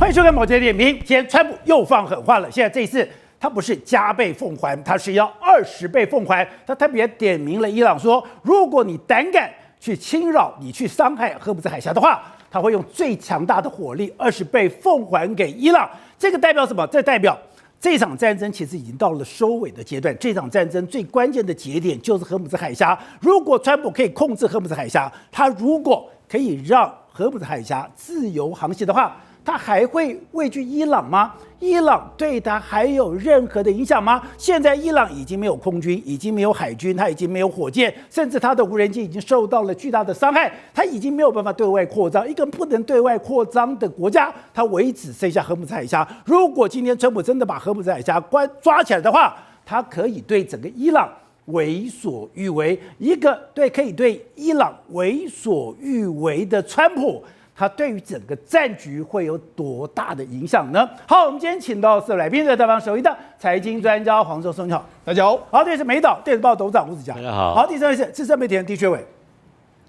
欢迎收看《某节点评》。今天川普又放狠话了，现在这一次他不是加倍奉还，他是要20倍奉还。他特别点名了伊朗说，如果你胆敢去侵扰、你去伤害荷姆兹海峡的话，他会用最强大的火力20倍奉还给伊朗。这个代表什么？这代表这场战争其实已经到了收尾的阶段。这场战争最关键的节点就是荷姆兹海峡。如果川普可以控制荷姆兹海峡，他如果可以让荷姆兹海峡自由航行的话，他还会畏惧伊朗吗？伊朗对他还有任何的影响吗？现在伊朗已经没有空军，已经没有海军，他已经没有火箭，甚至他的无人机已经受到了巨大的伤害，他已经没有办法对外扩张。一个不能对外扩张的国家，他唯只剩下荷姆兹海峡。如果今天川普真的把荷姆兹海峡抓起来的话，他可以对整个伊朗为所欲为。一个可以对伊朗为所欲为的川普，他对于整个战局会有多大的影响呢？好，我们今天请到4位来宾，在台湾首位的财经专家黄寿松，你好，大家好。好，这是美岛电子报董事长吴子嘉，大家好。好，第3位是资深媒体人狄学伟，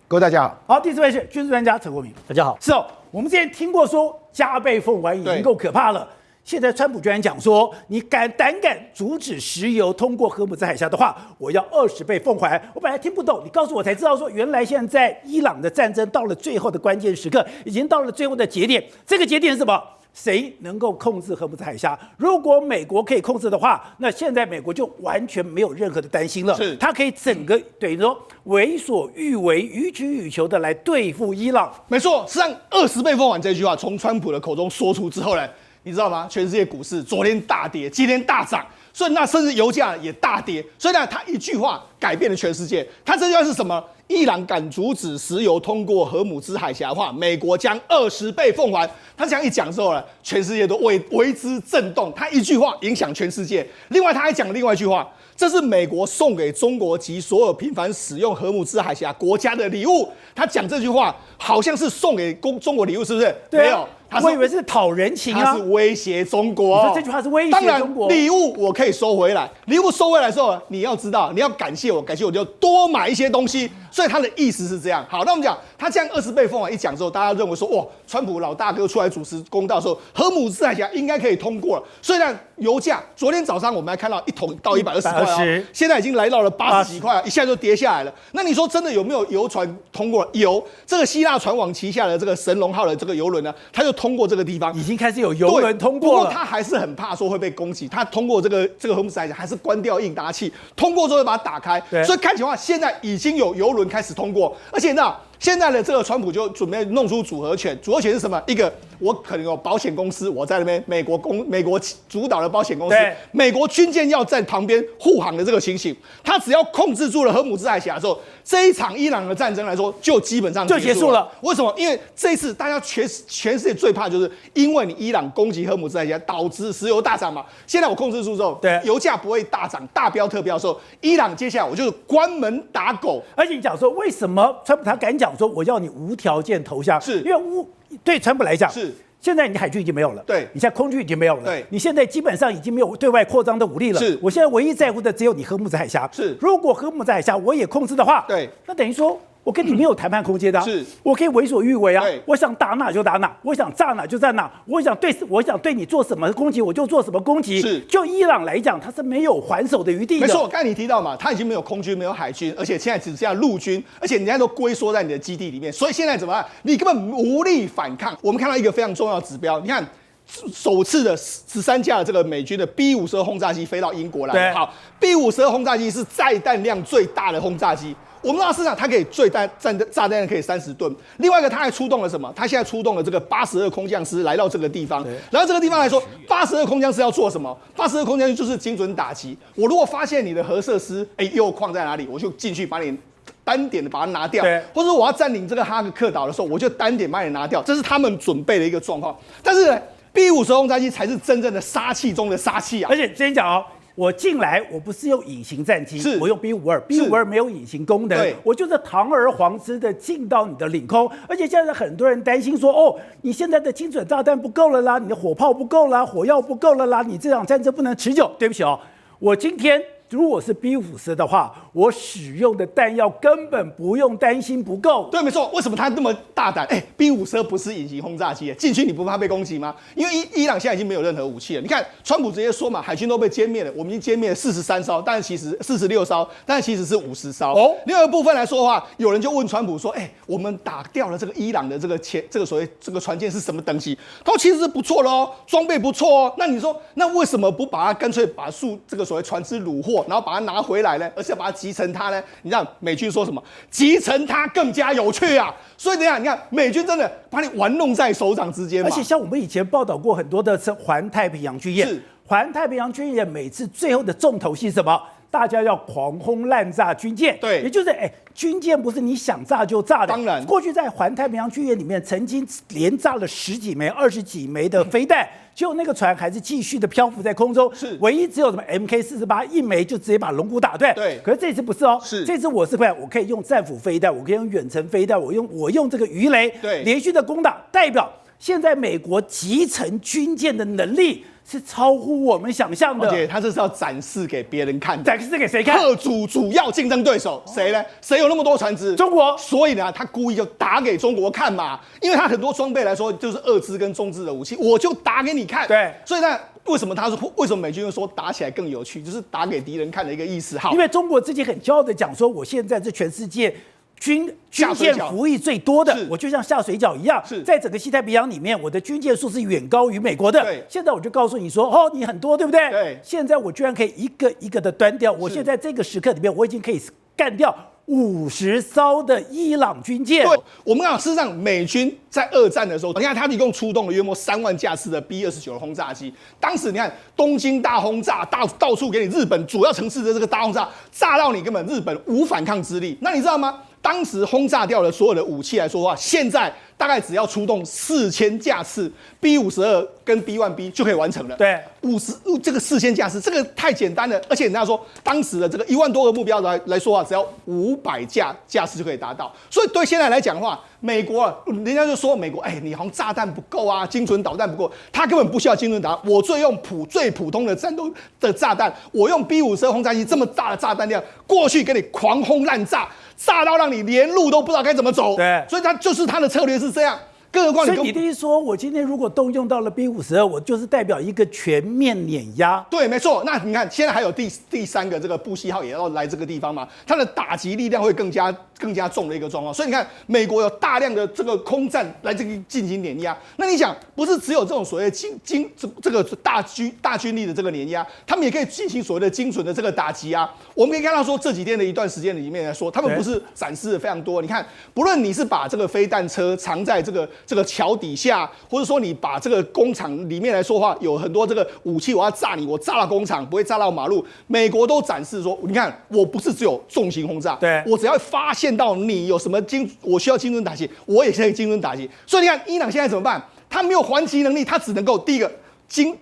各位大家好。好，第4位是军事专家陈国民，大家好。是哦，我们之前听过说加倍奉还已经够可怕了。现在川普居然讲说，你胆敢阻止石油通过荷姆兹海峡的话，我要20倍奉还。我本来听不懂，你告诉我才知道说，原来现在伊朗的战争到了最后的关键时刻，已经到了最后的节点。这个节点是什么？谁能够控制荷姆兹海峡？如果美国可以控制的话，那现在美国就完全没有任何的担心了。是，它可以整个等于说为所欲为、予取予求的来对付伊朗。没错，实际上20倍奉还这句话从川普的口中说出之后呢，你知道吗？全世界股市昨天大跌，今天大涨，所以那甚至油价也大跌。所以呢，他一句话改变了全世界。他这句话是什么？伊朗敢阻止石油通过荷姆兹海峡的话，美国将20倍奉还。他这样一讲之后呢，全世界都为之震动。他一句话影响全世界。另外，他还讲另外一句话，这是美国送给中国及所有频繁使用荷姆兹海峡国家的礼物。他讲这句话好像是送给中国礼物，是不是？对啊，没有。我以为是讨人情啊，他是威胁中国。你说这句话是威胁中国？当然，礼物我可以收回来，礼物收回来的时候，你要知道，你要感谢我就多买一些东西。所以他的意思是这样。好，那我们讲他这样20倍奉还一讲之后，大家认为说，哇，川普老大哥出来主持公道的时候，荷姆兹海峡应该可以通过了。所以呢，油价昨天早上我们还看到一桶到120块哦，现在已经来到了80几块，一下就跌下来了。那你说真的有没有油船通过了？有，这个希腊船网旗下的这个神龙号的这个油轮呢，它就通过这个地方，已经开始有油轮通过了。不过他还是很怕说会被攻击，他通过这个荷姆兹海峡还是关掉应答器，通过之后把它打开。所以看起来的话，现在已经有油轮开始通过，而且那现在的这个川普就准备弄出组合拳。组合拳是什么？一个我可能有保险公司，我在那边美国主导的保险公司，美国军舰要在旁边护航的这个情形，他只要控制住了荷姆兹海峡的时候，这一场伊朗的战争来说就基本上就结束了。为什么？因为这一次大家全世界最怕就是因为你伊朗攻击荷姆兹海峡，导致石油大涨嘛。现在我控制住之后，油价不会大涨，大飙特飙的时候，伊朗接下来我就是关门打狗。而且你讲说，为什么川普他敢讲说我要你无条件投降？是因为对川普来讲是。现在你海军已经没有了，对，你现在空军已经没有了，对，你现在基本上已经没有对外扩张的武力了。是，我现在唯一在乎的只有你荷姆兹海峡。是，如果荷姆兹海峡我也控制的话，对，那等于说我跟你没有谈判空间的，是，我可以为所欲为啊，对，我想打哪就打哪，我想炸哪就炸哪，我想对你做什么攻击我就做什么攻击。是，就伊朗来讲，它是没有还手的余地的。没错，刚才你提到嘛，它已经没有空军，没有海军，而且现在只剩下陆军，而且人家都龟缩在你的基地里面，所以现在怎么办？你根本无力反抗。我们看到一个非常重要的指标，你看。首次的13架的这个美军的 B-52轰炸机飞到英国来。好 ，B-52轰炸机是载弹量最大的轰炸机。我们知道市场它可以炸弹量可以30吨。另外一个，它还出动了什么？它现在出动了这个82空降师来到这个地方。然后这个地方来说，82空降师要做什么？82空降师就是精准打击。我如果发现你的核设施铀矿在哪里，我就进去把你单点的把它拿掉，或者我要占领这个哈克岛的时候，我就单点把你拿掉。这是他们准备的一个状况。但是呢，B-50轰炸机才是真正的杀器中的杀器啊！而且之前讲哦，我进来我不是用隐形战机，我用 B-52 没有隐形功能，我就是堂而皇之的进到你的领空。而且现在很多人担心说，哦，你现在的精准炸弹不够了啦，你的火炮不够啦，火药不够了啦，你这场战争不能持久。对不起哦，我今天如果是 B-50的话，我使用的弹药根本不用担心不够。对，没错。为什么他那么大胆？B-52不是隐形轰炸机，进去你不怕被攻击吗？因为伊朗现在已经没有任何武器了。你看，川普直接说嘛，海军都被歼灭了，我们已经歼灭了43艘，但是其实46艘，但是其实是50艘。另外一个部分来说的话，有人就问川普说，我们打掉了这个伊朗的这个所谓这个船舰是什么等级？他说其实是不错喽，装备不错哦。那你说，那为什么不把它干脆把这个所谓船只虏获，然后把它拿回来呢？而是要把它集成它呢？你让美军说什么？集成它更加有趣啊！所以等一下，你看美军真的把你玩弄在手掌之间嘛。而且像我们以前报道过很多的环太平洋军演，环太平洋军演每次最后的重头戏是什么？大家要狂轰滥炸军舰，对，也就是军舰不是你想炸就炸的。当然，过去在环太平洋军演里面，曾经连炸了10几枚、20几枚的飞弹，结果那个船还是继续的漂浮在空中，是唯一只有什么 MK48一枚就直接把龙骨打断。对，可是这次不是哦，是这次我可以用战斧飞弹，我可以用远程飞弹，我用这个鱼雷，对，连续的攻打，代表现在美国集成军舰的能力是超乎我们想象的，而且他这是要展示给别人看的，展示给谁看？克主要竞争对手谁呢？谁有那么多船只？中国。所以呢，他故意就打给中国看嘛，因为他很多装备来说就是俄制跟中制的武器，我就打给你看。对，所以呢，为什么美军又说打起来更有趣，就是打给敌人看的一个意思。好，因为中国自己很骄傲的讲说，我现在是全世界军舰服役最多的，我就像下水饺一样，在整个西太平洋里面，我的军舰数是远高于美国的。现在我就告诉你说，你很多，对不对？对。现在我居然可以一个一个的端掉，我现在这个时刻里面，我已经可以干掉50艘的伊朗军舰。对，我们讲事实上，美军在2战的时候，你看他一共出动了约莫3万架次的 B-29轰炸机。当时你看东京大轰炸，到处给你日本主要城市的这个大轰炸，炸到你根本日本无反抗之力。那你知道吗？当时轰炸掉了所有的武器来说的话，现在大概只要出动4000架次 B-52跟 B-1B 就可以完成了。对这个4000架次，这个太简单了。而且人家说，当时的这个1万多个目标来说啊，只要500架次就可以达到。所以对现在来讲的话，美国人家就说美国，你好像炸弹不够啊，精准导弹不够，他根本不需要精准导弹，我最普通的战斗的炸弹，我用 B-52轰炸机这么大的炸弹量过去给你狂轰滥炸。炸到让你连路都不知道该怎么走，对，所以他的策略是这样。更何况所以你的意思说，我今天如果动用到了 B-52，我就是代表一个全面碾压。对，没错。那你看，现在还有第3个这个布希号也要来这个地方嘛，它的打击力量会更加重的一个状况。所以你看，美国有大量的这个空战来这个进行碾压。那你想，不是只有这种所谓这个大军力的这个碾压，他们也可以进行所谓的精准的这个打击啊。我们可以看到说，这几天的一段时间里面来说，他们不是展示了非常多。你看，不论你是把这个飞弹车藏在这个桥底下，或者说你把这个工厂里面来说话，有很多这个武器，我要炸你，我炸到工厂，不会炸到马路。美国都展示说，你看，我不是只有重型轰炸，对，我只要发现到你有什么我需要精准打击，我也可以精准打击。所以你看，伊朗现在怎么办？他没有还击能力，他只能够第一个。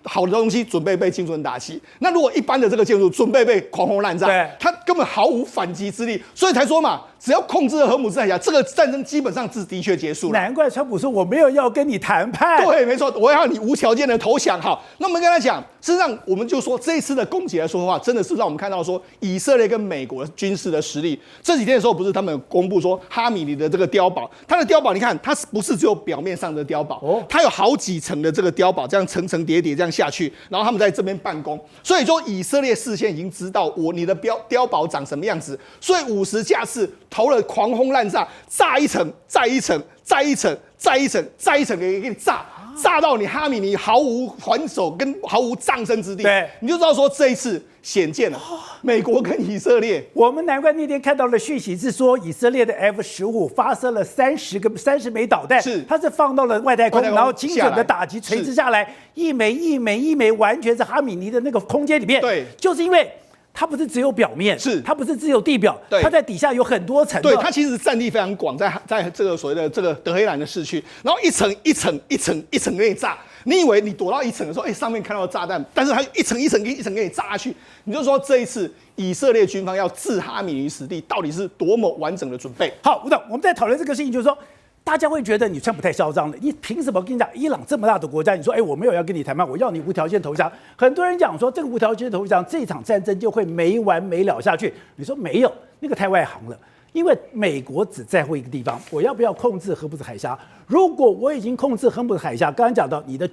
好的东西准备被精准打击，那如果一般的这个建筑准备被狂轰滥炸，它根本毫无反击之力，所以才说嘛，只要控制了荷姆斯海峡，这个战争基本上是的确结束了。难怪川普说我没有要跟你谈判。对，没错，我要你无条件的投降。好，那我们跟他讲，事实上我们就说这一次的攻击来说的话，真的是让我们看到说以色列跟美国军事的实力。这几天的时候，不是他们公布说哈米尼的这个碉堡，它的碉堡你看，它不是只有表面上的碉堡，它有好几层的这个碉堡，这样层层叠叠这样下去，然后他们在这边办公。所以说以色列事先已经知道你的碉堡长什么样子，所以50架次投了狂轰滥炸，炸一层再一层再一层再一层再一层给你炸到你哈米尼毫无还手跟毫无葬身之地。对，你就知道说这一次显见了美国跟以色列。我们难怪那天看到的讯息是说，以色列的 F-15发射了30枚导弹，它是放到了外太空，然后精准的打击垂直下来，一枚，完全是哈米尼的那个空间里面。对，就是因为它不是只有表面，它不是只有地表，它在底下有很多层。对，它其实占地非常广，在这个所谓的这个德黑兰的市区，然后一层一层给你炸。你以为你躲到一层的时候，上面看到炸弹，但是它一层一层给你炸下去。你就说这一次以色列军方要置哈米尼死地，到底是多么完整的准备？好，吴总，我们在讨论这个事情，就是说，大家会觉得你川普太嚣张了，你凭什么？跟你讲，伊朗这么大的国家，你说，我没有要跟你谈判，我要你无条件投降。很多人讲说，这个无条件投降，这场战争就会没完没了下去。你说没有，那个太外行了。因为美国只在乎一个地方，我要不要控制荷姆斯海峡？如果我已经控制荷姆斯海峡，刚刚讲到你的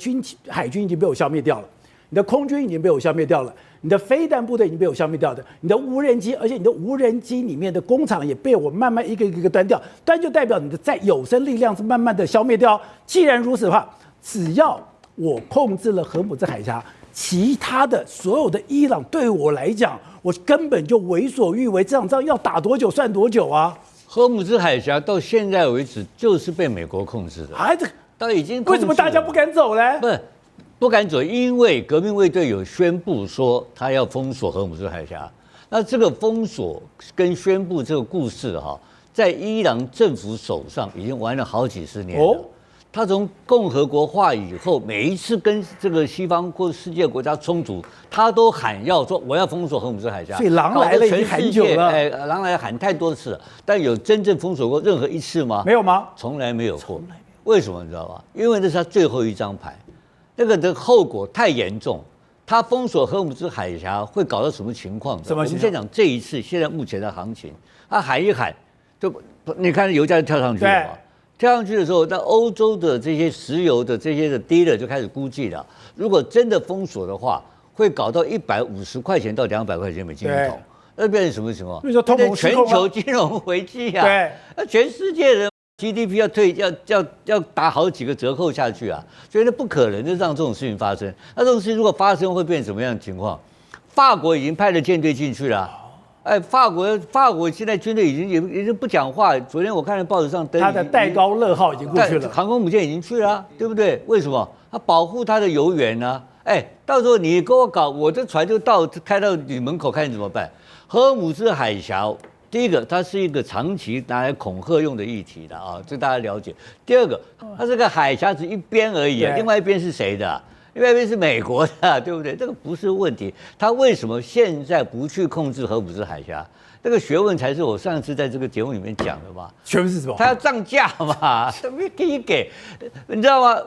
海军已经被我消灭掉了，你的空军已经被我消灭掉了。你的飞弹部队已经被我消灭掉的，你的无人机，而且你的无人机里面的工厂也被我慢慢一个一个端掉，端就代表你的在有生力量是慢慢的消灭掉。既然如此的话，只要我控制了荷姆斯海峡，其他的所有的伊朗对我来讲，我根本就为所欲为。这场仗要打多久算多久啊！荷姆斯海峡到现在为止就是被美国控制的，到已经为什么大家不敢走呢？不敢走，因为革命卫队有宣布说他要封锁荷姆斯海峡。那这个封锁跟宣布这个故事在伊朗政府手上已经玩了好几十年了。他从共和国化以后，每一次跟这个西方或世界国家冲突，他都喊要说我要封锁荷姆斯海峡。所以狼来了已经很久了，狼来喊太多次了，但有真正封锁过任何一次吗？没有吗？从来没有过。为什么你知道吗？因为这是他最后一张牌。那个的后果太严重，他封锁荷姆斯海峡会搞到什么情况？我们先讲这一次，现在目前的行情，他喊一喊，就你看油价就跳上去了嘛。跳上去的时候，那欧洲的这些石油的这些的 dealer 就开始估计了，如果真的封锁的话，会搞到150块钱到200块钱美金一桶，那变成什么情况？那通膨全球金融危机啊！对，那全世界人。GDP 要打好几个折扣下去啊，所以那不可能就让这种事情发生。那这种事情如果发生，会变成什么样的情况？法国已经派了舰队进去了，法国现在军队已经不讲话。昨天我看到报纸上登，他的戴高乐号已经过去了，航空母舰已经去了，对不对？为什么？他保护他的油源呢？到时候你跟我搞，我这船就开到你门口，看你怎么办？荷姆斯海峡。第一个，它是一个长期拿来恐吓用的议题的啊，这大家了解。第二个，它这个海峡只一边而已，另外一边是谁的？另外一边是美国的，对不对？这个不是问题。他为什么现在不去控制荷姆斯海峡？这个学问才是我上次在这个节目里面讲的嘛。学问是什么？他要涨价嘛，他没给，你知道吗？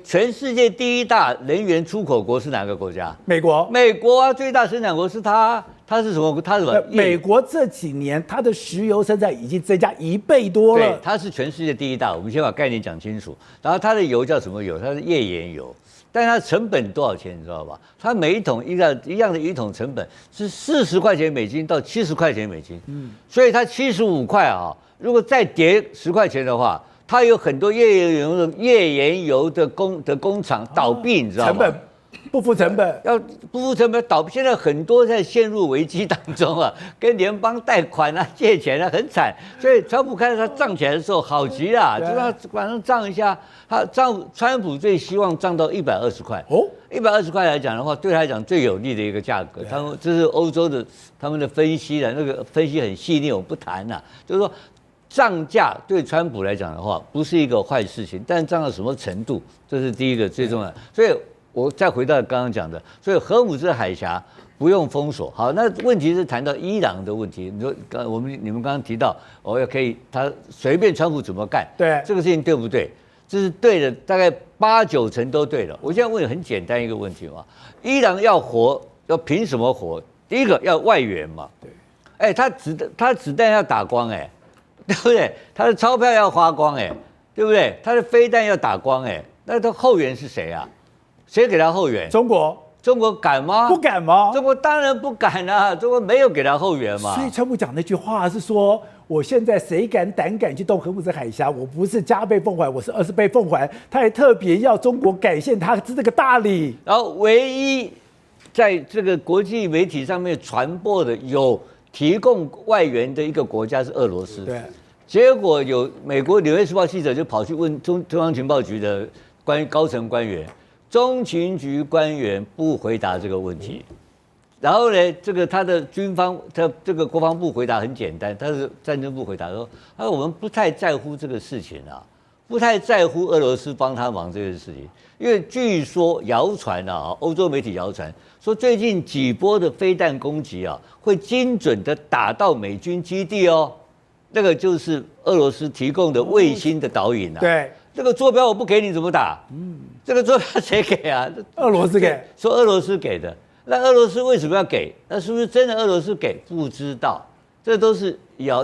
全世界第一大能源出口国是哪个国家？美国。美国啊，最大生产国是他。它是什么？它什么？美国这几年它的石油生产已经增加1倍多了。对，它是全世界第一大。我们先把概念讲清楚。然后它的油叫什么油？它是页岩油，但是它成本多少钱？你知道吧？它每一桶一样的一桶成本是40块钱美金到70块钱美金。所以它75块啊，如果再跌10块钱的话，它有很多页岩油的工厂倒闭，你知道吗？成本。不付成本，要不付成本倒闭，现在很多在陷入危机当中啊，跟联邦贷款啊、借钱啊，很惨。所以川普看到他涨起来的时候，好急啊，就让晚上涨一下。川普最希望涨到120块。120块来讲的话，对他来讲最有利的一个价格。这是欧洲的他们的分析的，那个分析很细腻，我不谈了。就是说，涨价对川普来讲的话，不是一个坏事情，但涨到什么程度，这是第一个最重要的。所以。我再回到刚刚讲的，所以荷姆斯海峡不用封锁。好，那问题是谈到伊朗的问题。你说你们刚刚提到，可以他随便川普怎么干，对这个事情对不对？这是对的，大概8、9成都对了。我现在问很简单一个问题嘛，伊朗要活，要凭什么活？第一个要外援嘛，对，他子弹要打光，对不对？他的钞票要花光，对不对？他的飞弹要打光，那他后援是谁啊？谁给他后援？中国敢吗？不敢吗？中国当然不敢啊！中国没有给他后援嘛。所以川普讲那句话是说，我现在谁胆敢去动荷姆斯海峡，我不是加倍奉还，我是20倍奉还。他还特别要中国感谢他这个大礼。然后唯一在这个国际媒体上面传播的有提供外援的一个国家是俄罗斯。对。结果有美国《纽约时报》记者就跑去问中央情报局的高层官员。中情局官员不回答这个问题，然后呢，他的军方，他这个国防部回答很简单，他是战争部回答说，我们不太在乎这个事情啊，不太在乎俄罗斯帮他忙这件事情，因为据说谣传啊，欧洲媒体谣传说最近几波的飞弹攻击啊，会精准的打到美军基地哦。那个就是俄罗斯提供的卫星的导引啊。对，这个坐标我不给你怎么打？这个坐标谁给啊？俄罗斯给，说俄罗斯给的。那俄罗斯为什么要给？那是不是真的俄罗斯给？不知道，这都是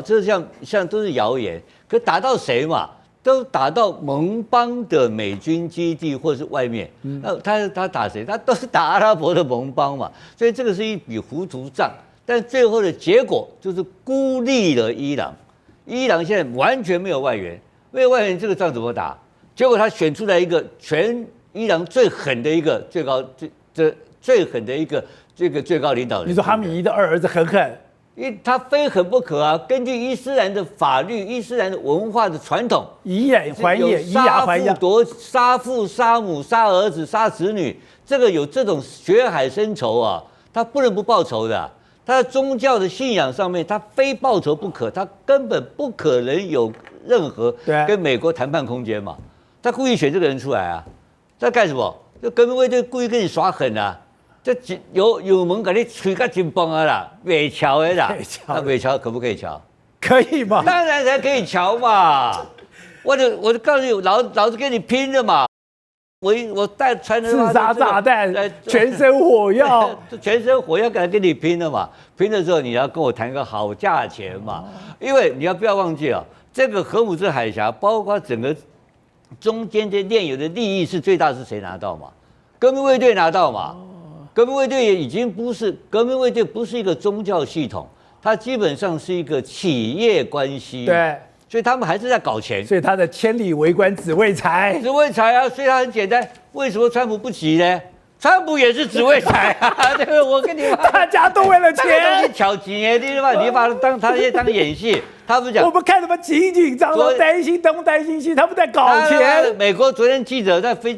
这像都是谣言。可打到谁嘛？都打到盟邦的美军基地或是外面。那他打谁？他都是打阿拉伯的盟邦嘛。所以这个是一笔糊涂账。但最后的结果就是孤立了伊朗。伊朗现在完全没有外援，没有外援，这个仗怎么打？结果他选出来一个全伊朗最狠的一个最狠的一个这个最高领导人。你说哈米尼的二儿子很狠，因为他非狠不可啊！根据伊斯兰的法律、伊斯兰的文化的传统，以眼还眼，以牙还牙，杀父、杀母、杀儿子、杀子女，这个有这种血海深仇啊，他不能不报仇的。他的宗教的信仰上面，他非报仇不可，他根本不可能有任何跟美国谈判空间嘛。他故意选这个人出来啊，在干什么？就革命卫队故意跟你耍狠啊！这有门给你吹个紧绷啊啦，尾桥的啦，那尾桥可不可以桥？可以吗？当然才可以桥嘛！我就告诉你，老子跟你拼了嘛！我带传自杀炸弹，全身火药，全身火药跟你拼了嘛！拼了之后，你要跟我谈个好价钱嘛！因为你不要忘记啊，这个荷姆兹海峡，包括整个中间的炼油的利益是最大是谁拿到嘛？革命卫队拿到嘛？革命卫队也已经不是革命卫队，不是一个宗教系统，它基本上是一个企业关系。对。所以他们还是在搞钱，所以他的千里为官只为财，只为财啊！所以他很简单，为什么川普不急呢？川普也是只为财啊！这个我跟你讲，大家都为了钱，你巧几年，你把他当演戏，他不讲。我们看他们紧张，都担心东担心西，他们在搞钱。美国昨天记者在飞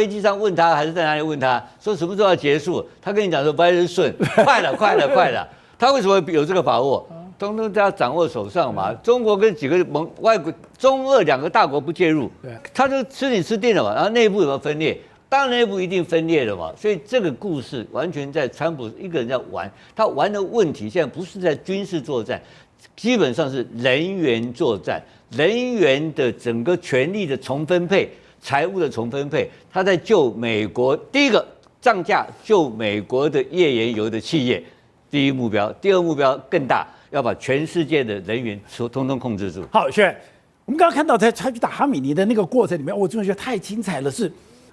机上问他，还是在哪里问他，说什么时候要结束？他跟你讲说不太顺，快了。他为什么有这个把握？通通在他掌握手上嘛。中国跟几个外国中俄两个大国不介入，他就吃你吃定了嘛。然后内部有没有分裂？当然内部一定分裂了嘛。所以这个故事完全在川普一个人在玩，他玩的问题现在不是在军事作战，基本上是人员作战，人员的整个权力的重分配、财务的重分配，他在救美国。第一个涨价救美国的页岩油的企业，第一目标；第二目标更大。要把全世界的人员通通控制住。好，轩，我们刚刚看到他去打哈米尼的那个过程里面，我真的觉得太精彩了。是，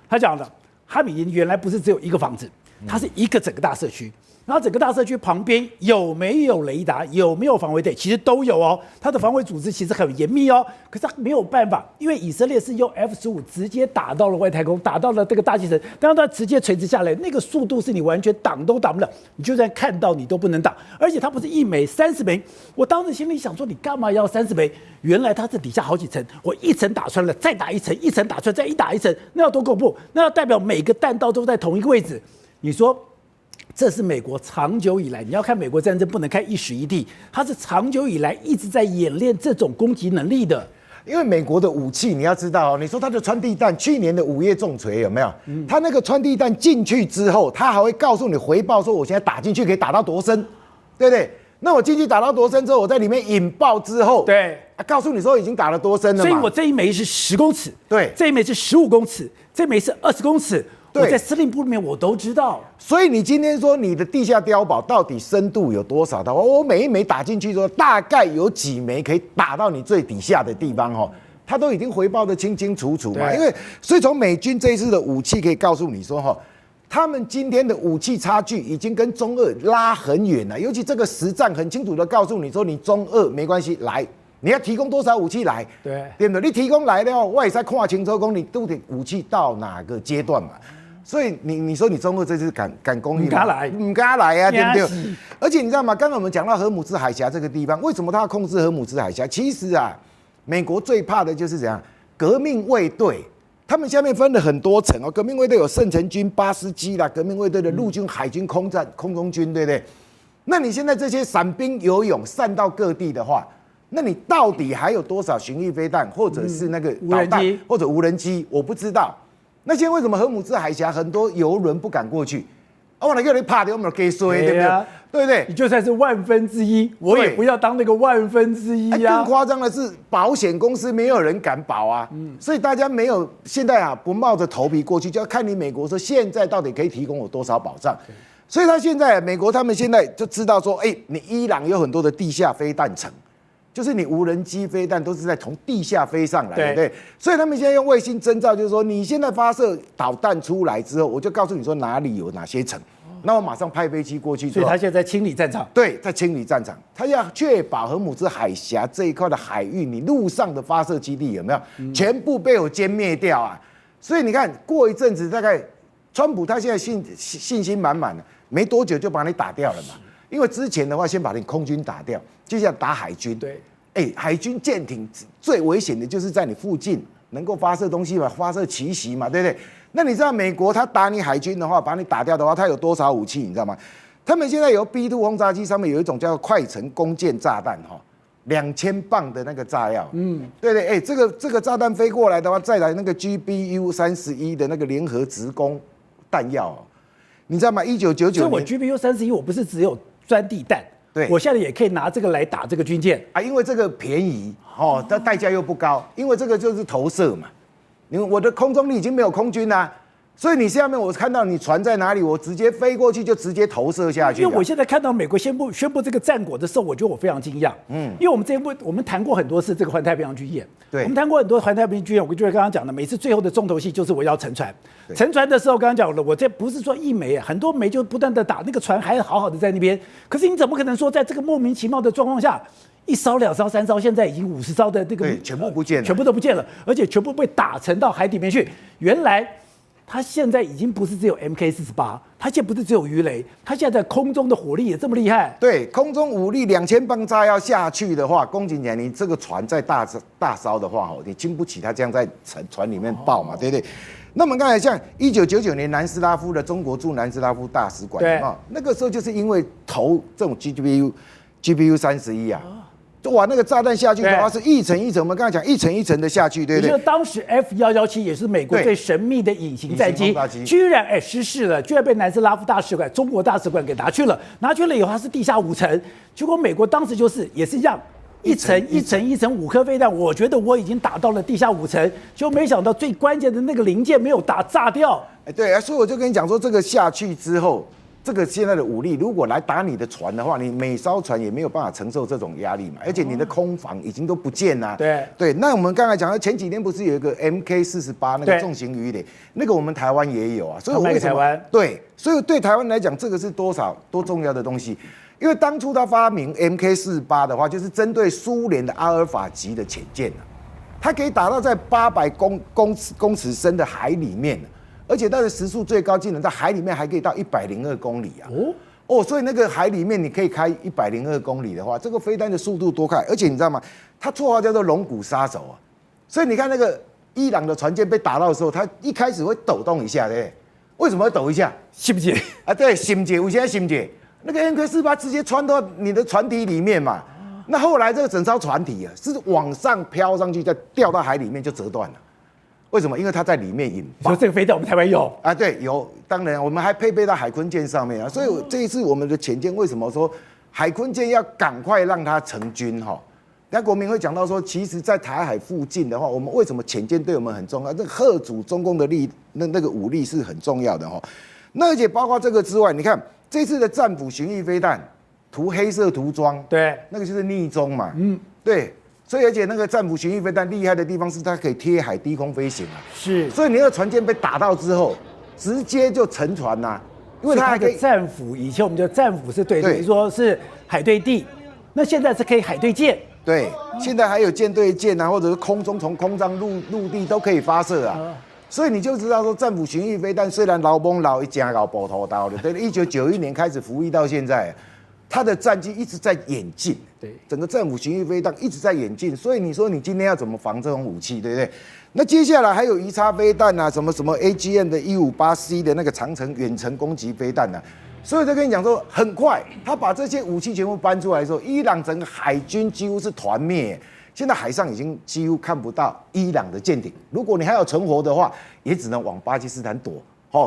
他讲的哈米尼原来不是只有一个房子，它是一个整个大社区。然后整个大社区旁边有没有雷达，有没有防卫队，其实都有哦。它的防卫组织其实很严密哦，可是它没有办法，因为以色列是用 F-15直接打到了外太空，打到了这个大气层，当它直接垂直下来，那个速度是你完全挡都挡不了，你就算看到你都不能挡。而且它不是一枚30枚，我当时心里想说，你干嘛要30枚？原来它是底下好几层，我一层打穿了，再打一层，一层打穿，再一打一层，那要多恐怖？那要代表每个弹道都在同一个位置，你说？这是美国长久以来，你要看美国战争不能看一时一地，它是长久以来一直在演练这种攻击能力的。因为美国的武器你要知道哦，你说它的穿地弹，去年的5月重锤有没有？它那个穿地弹进去之后，它还会告诉你回报说我现在打进去可以打到多深，对不对？那我进去打到多深之后，我在里面引爆之后，对，告诉你说已经打了多深了嘛。所以我这一枚是10公尺，对，这一枚是15公尺，这一枚是20公尺。我在司令部里面我都知道，所以你今天说你的地下碉堡到底深度有多少的话，我每一枚打进去说大概有几枚可以打到你最底下的地方哦，他都已经回报得清清楚楚嘛。因为所以从美军这一次的武器可以告诉你说哈，他们今天的武器差距已经跟中俄拉很远了，尤其这个实战很清楚的告诉你说，你中俄没关系，来。你要提供多少武器来？对不对？你提供来了，我也在看清楚，讲你到底武器到哪个阶段嘛。所以你说你中俄这次敢攻击吗？不敢来啊，对不对？而且你知道吗？刚刚我们讲到荷姆兹海峡这个地方，为什么他要控制荷姆兹海峡？其实啊，美国最怕的就是怎样？革命卫队，他们下面分了很多层哦。革命卫队有圣城军、巴斯基啦，革命卫队的陆军、海军、空中军，对不对？那你现在这些伞兵游泳散到各地的话，那你到底还有多少巡弋飞弹，或者是那个导弹，或者无人机？我不知道。那现在为什么荷姆兹海峡很多油轮不敢过去？我哪叫你怕的，我们给衰，对不对？对不对？你就算是1/1000，我也不要当那个1/1000呀。更夸张的是，保险公司没有人敢保啊，所以大家没有现在啊，不冒着头皮过去，就要看你美国说现在到底可以提供我多少保障。所以他现在美国他们现在就知道说，你伊朗有很多的地下飞弹城。就是你无人机飞弹都是在从地下飞上来，对不对？所以他们现在用卫星征兆，就是说你现在发射导弹出来之后，我就告诉你说哪里有哪些城，那我马上派飞机过去。所以他现在在清理战场。对，在清理战场，他要确保荷姆兹海峡这一块的海域，你陆上的发射基地有没有全部被我歼灭掉啊？所以你看，过一阵子大概，川普他现在信心满满的，没多久就把你打掉了嘛。因为之前的话，先把你空军打掉，接下来打海军。对，海军舰艇最危险的就是在你附近能够发射东西嘛，发射奇袭嘛，对不对？那你知道美国他打你海军的话，把你打掉的话，他有多少武器？你知道吗？他们现在有 B2 轰炸机上面有一种叫快程弓箭炸弹，2000磅的那个炸药。对对，这个炸弹飞过来的话，再来那个 GBU-31的那个联合直攻弹药，你知道吗？1999年，所以我 GBU-31我不是只有钻地弹，对，我现在也可以拿这个来打这个军舰啊，因为这个便宜但代价又不高，因为这个就是投射嘛。因为我的空中你已经没有空军啦，所以你下面我看到你船在哪里，我直接飞过去就直接投射下去。因为我现在看到美国宣布这个战果的时候，我觉得我非常惊讶。因为我们谈过很多次这个环太平洋军演，对，我们谈过很多环太平洋军演，我就是刚刚讲的，每次最后的重头戏就是我要沉船。沉船的时候，刚刚讲了，我这不是说一枚，很多枚就不断的打，那个船还好好的在那边。可是你怎么可能说在这个莫名其妙的状况下，1艘、2艘、3艘，现在已经50艘的这个全部不见了，全部都不见了，而且全部被打沉到海里面去。原来它现在已经不是只有 MK48，它现在不是只有鱼雷，它现在在空中的火力也这么厉害。对，空中武力2000磅炸药下去的话，公斤讲你这个船再大艘的话，你经不起它这样在船里面爆嘛，对不对？那么刚才像1999年南斯拉夫的中国驻南斯拉夫大使馆那个时候就是因为投这种 GBU-31啊。哇，那个炸弹下去的话是一层一层，我们刚才讲一层一层的下去，对不对？就当时 F117也是美国最神秘的隐形战机，居然失事了，居然被南斯拉夫大使馆、中国大使馆给拿去了。拿去了以后，它是地下5层，结果美国当时也是一样，一层5颗飞弹，我觉得我已经打到了地下5层，就没想到最关键的那个零件没有炸掉。对啊，所以我就跟你讲说，这个下去之后。这个现在的武力，如果来打你的船的话，你每艘船也没有办法承受这种压力嘛，而且你的空防已经都不见了。对，那我们刚才讲到前几天不是有一个 MK48那个重型鱼雷，那个我们台湾也有啊，所以为什么？对，所以对台湾来讲，这个是多重要的东西。因为当初他发明 MK48的话，就是针对苏联的阿尔法级的潜舰它可以打到在800公尺深的海里面。而且它的时速最高竟然在海里面还可以到102公里啊！所以那个海里面你可以开102公里的话，这个飞弹的速度多快！而且你知道吗？它绰号叫做龙骨杀手啊！所以你看那个伊朗的船舰被打到的时候，它一开始会抖动一下，对不对？为什么会抖一下？心结啊，对，心结，为什么心结？那个 MK48直接穿到你的船体里面嘛。那后来这个整艘船体是往上飘上去，再掉到海里面就折断了。为什么？因为它在里面引爆。说这个飞弹我们台湾有啊？对，有。当然，我们还配备到海鲲舰上面啊。所以这一次我们的潜舰为什么说海鲲舰要赶快让它成军那国民会讲到说，其实，在台海附近的话，我们为什么潜舰对我们很重要？这吓阻中共的那个武力是很重要的那而且包括这个之外，你看这次的战斧巡弋飞弹涂黑色涂装，对，那个就是逆中嘛，对。所以，而且那个战斧巡弋飞弹厉害的地方是它可以贴海低空飞行是。所以你那个船舰被打到之后，直接就沉船因为它还可以战斧。以前我们的战斧是对，等于说是海对地，那现在是可以海对舰。对，现在还有舰对舰或者是空中从空上陆地都可以发射所以你就知道说，战斧巡弋飞弹虽然老崩老一家搞爆头刀的，对，1991年开始服役到现在。它的战机一直在演进，对，整个战斧巡弋飞弹一直在演进，所以你说你今天要怎么防这种武器，对不对？那接下来还有鱼叉飞弹什么 AGM 的158C 的那个长程远程攻击飞弹所以就跟你讲说，很快他把这些武器全部搬出来的时候，伊朗整个海军几乎是团灭，现在海上已经几乎看不到伊朗的舰艇，如果你还有存活的话，也只能往巴基斯坦躲。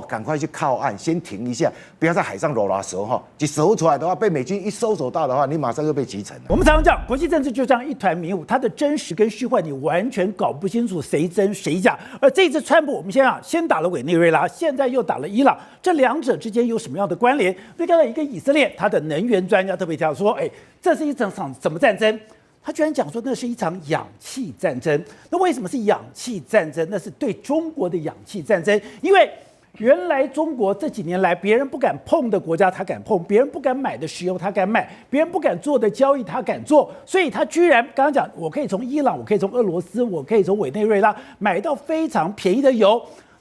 赶快去靠岸，先停一下，不要在海上揉拉手一搜出来的话，被美军一搜索到的话，你马上就被击沉了。我们常常讲，国际政治就这样一团迷雾，它的真实跟虚幻你完全搞不清楚谁真谁假。而这次川普，我们先打了委内瑞拉，现在又打了伊朗，这两者之间有什么样的关联？所以看到一个以色列，他的能源专家特别讲说，这是一场什么战争？他居然讲说那是一场氧气战争。那为什么是氧气战争？那是对中国的氧气战争，因为原来中国这几年来，别人不敢碰的国家他敢碰，别人不敢买的石油他敢买，别人不敢做的交易他敢做，所以他居然刚刚讲，我可以从伊朗，我可以从俄罗斯，我可以从委内瑞拉买到非常便宜的油。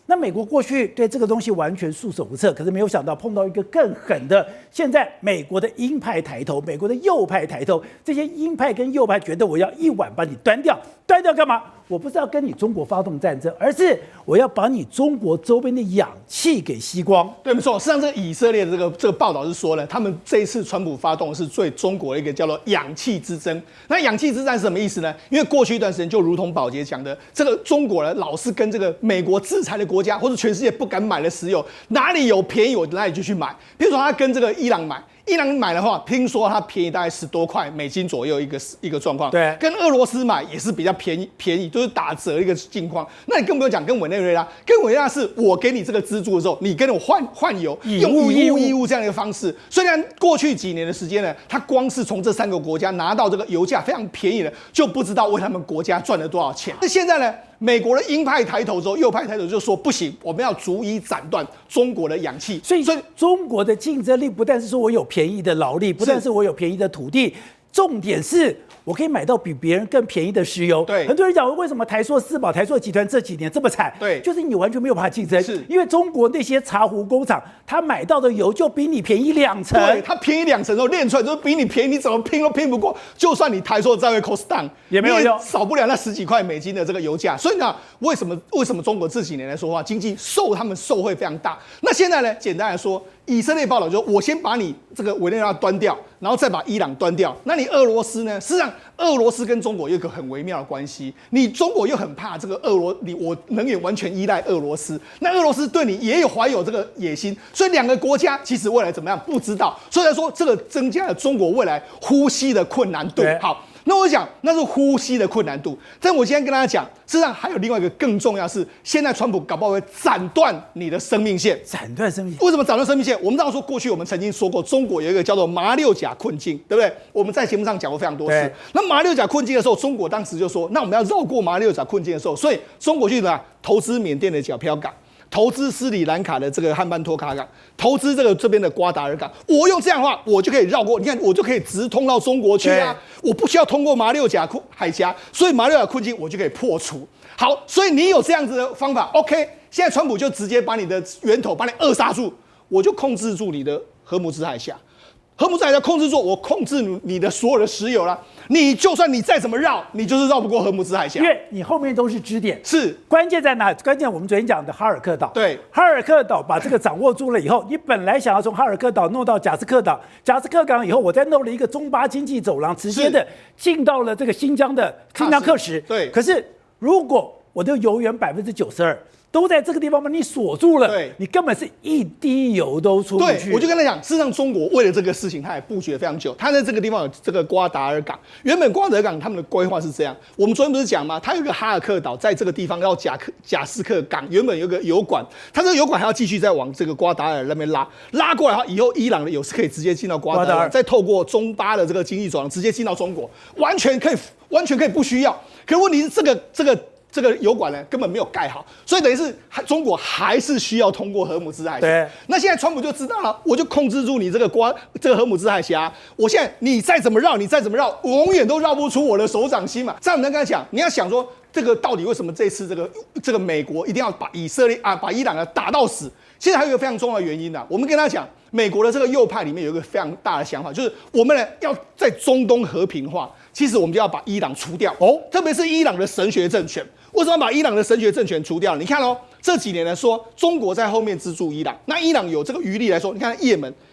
那美国过去对这个东西完全束手无策，可是没有想到碰到一个更狠的。现在美国的鹰派抬头，美国的右派抬头，这些鹰派跟右派觉得我要一碗把你端掉，端掉干嘛？我不是要跟你中国发动战争，而是我要把你中国周边的氧气给吸光。对，没错。实际上，这个以色列的这个报道是说呢，他们这一次川普发动的是对中国的一个叫做氧气之争。那氧气之战是什么意思呢？因为过去一段时间，就如同宝洁讲的，这个中国人老是跟这个美国制裁的国家，或者全世界不敢买的石油，哪里有便宜我哪里就去买。比如说，他跟这个伊朗买。伊朗买的话，听说它便宜大概10多块美金左右一个状况。对，跟俄罗斯买也是比较便宜，就是打折的一个境况。那你更不用讲跟委内瑞拉，跟委内瑞拉是我给你这个资助的时候，你跟我换油，用以物易物这样的一个方式。虽然过去几年的时间呢，它光是从这3个国家拿到这个油价非常便宜的，就不知道为他们国家赚了多少钱。那现在呢？美国的鹰派抬头之后，右派抬头就说不行，我们要逐一斩断中国的氧气。所以中国的竞争力不但是说我有便宜的劳力，不但是我有便宜的土地，重点是我可以买到比别人更便宜的石油。对，很多人讲为什么台塑四宝、台塑集团这几年这么惨？对，就是你完全没有办法竞争，是因为中国那些茶壶工厂，他买到的油就比你便宜2成。对，它便宜2成之后炼出来就是比你便宜，你怎么拼都拼不过。就算你台塑再会 cost down， 也没有用，少不了那10几块美金的这个油价。所以呢，为什么中国这几年来说话，经济他们受惠非常大？那现在呢，简单来说，以色列报道就我先把你这个委内瑞拉端掉，然后再把伊朗端掉。那你俄罗斯呢？事实上，俄罗斯跟中国有一个很微妙的关系。你中国又很怕这个我能源完全依赖俄罗斯，那俄罗斯对你也怀有这个野心，所以2个国家其实未来怎么样不知道。所以来说，这个增加了中国未来呼吸的困难度。好。那我讲，那是呼吸的困难度。但我今天跟大家讲，事实上还有另外一个更重要的是，现在川普搞不好会斩断你的生命线。斩断生命线？为什么斩断生命线？我们知道说，过去我们曾经说过，中国有一个叫做马六甲困境，对不对？我们在节目上讲过非常多次。那马六甲困境的时候，中国当时就说，那我们要绕过马六甲困境的时候，所以中国去投资缅甸的皎漂港。投资斯里兰卡的这个汉班托卡港，投资这边的瓜达尔港，我用这样的话，我就可以绕过，你看我就可以直通到中国去啊，我不需要通过马六甲海峡，所以马六甲困境我就可以破除。好，所以你有这样子的方法 ，OK， 现在川普就直接把你的源头把你扼杀住，我就控制住你的荷姆兹海峡。荷姆兹海峡控制住，我控制你的所有的石油了。你就算你再怎么绕，你就是绕不过荷姆兹海峡，因为你后面都是支点。是，关键在哪？关键我们昨天讲的哈尔克岛。对，哈尔克岛把这个掌握住了以后，你本来想要从哈尔克岛弄到贾斯克岛，贾斯克港以后，我再弄了一个中巴经济走廊，直接的进到了这个新疆克什。对，可是如果我的油源92%。都在这个地方把你锁住了，对，你根本是一滴油都出不去。对，我就跟他讲，事实上中国为了这个事情，他也布局了非常久。他在这个地方有这个瓜达尔港，原本瓜达尔港他们的规划是这样，我们昨天不是讲吗？他有一个哈尔克岛，在这个地方要贾斯克港，原本有个油管，他这个油管还要继续再往这个瓜达尔那边拉过来的话，以后伊朗的油是可以直接进到瓜达尔，再透过中巴的这个经济走廊直接进到中国，完全可以不需要。可问题是这个油管呢根本没有盖好，所以等于是中国还是需要通过荷姆兹海峡。对，那现在川普就知道了，我就控制住你这个荷姆兹海峡，我现在你再怎么绕，我永远都绕不出我的手掌心嘛。这样我们跟他讲，你要想说这个到底为什么这次这个美国一定要把以色列把伊朗打到死？现在还有一个非常重要的原因呢，我们跟他讲，美国的这个右派里面有一个非常大的想法，就是我们呢要在中东和平化，其实我们就要把伊朗除掉特别是伊朗的神学政权。为什么要把伊朗的神学政权除掉？你看这几年来说，中国在后面资助伊朗，那伊朗有这个余力来说，你看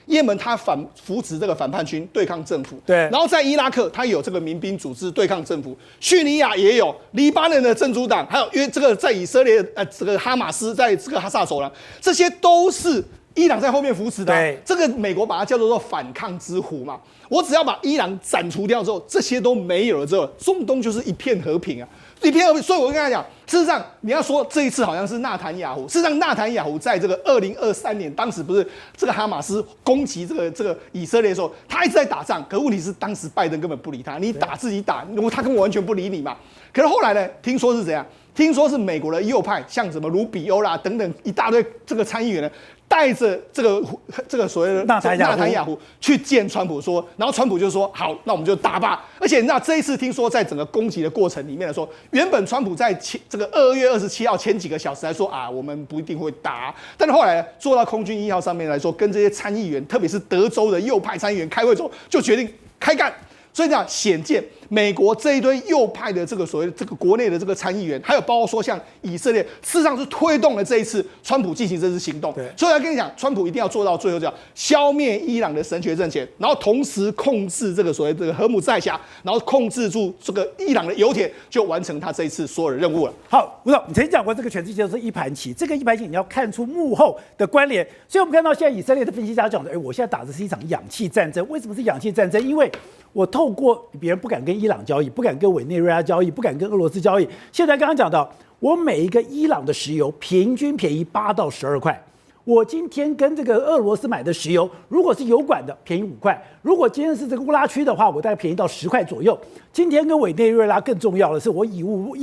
也门它扶持这个反叛军对抗政府，对，然后在伊拉克它有这个民兵组织对抗政府，叙利亚也有，黎巴嫩的真主党，还有因为这个在以色列这个哈马斯在这个哈萨走廊，这些都是伊朗在后面扶持的、对，这个美国把它叫做反抗之虎嘛。我只要把伊朗斩除掉之后，这些都没有了之后，中东就是一片和平啊，一片和平。所以我跟他讲，事实上你要说这一次好像是纳坦雅胡，事实上纳坦雅胡在这个2023年，当时不是这个哈马斯攻击这个以色列的时候，他一直在打仗，可问题是当时拜登根本不理他，你打自己打，他根本完全不理你嘛。可是后来呢，听说是怎样？听说是美国的右派，像什么卢比欧啦等等一大堆这个参议员呢，带着这个所谓的纳坦雅胡去见川普说，然后川普就说好，那我们就打吧。而且你知道这一次听说在整个攻击的过程里面来说，原本川普在这个2月27号前几个小时来说啊，我们不一定会打，但是后来坐到空军1号上面来说，跟这些参议员，特别是德州的右派参议员开会之后，就决定开干。所以讲，显见美国这一堆右派的这个所谓的这个国内的这个参议员，还有包括说像以色列，事实上是推动了这一次川普进行这次行动。所以要跟你讲，川普一定要做到最后，叫消灭伊朗的神学政权，然后同时控制这个所谓这个荷姆塞峡，然后控制住这个伊朗的油田，就完成他这一次所有的任务了。好，吴总，你曾经讲过，这个全世界都是一盘棋，这个一盘棋你要看出幕后的关联。所以我们看到现在以色列的分析家讲的，我现在打的是一场氧气战争。为什么是氧气战争？因为我透过别人不敢跟伊朗交易，不敢跟委内瑞拉交易，不敢跟俄罗斯交易。现在刚刚讲到，我每一个伊朗的石油平均便宜8到12块。我今天跟这个俄罗斯买的石油，如果是油管的，便宜5块；如果今天是这个乌拉区的话，我大概便宜到10块左右。今天跟委内瑞拉更重要的是，我以物，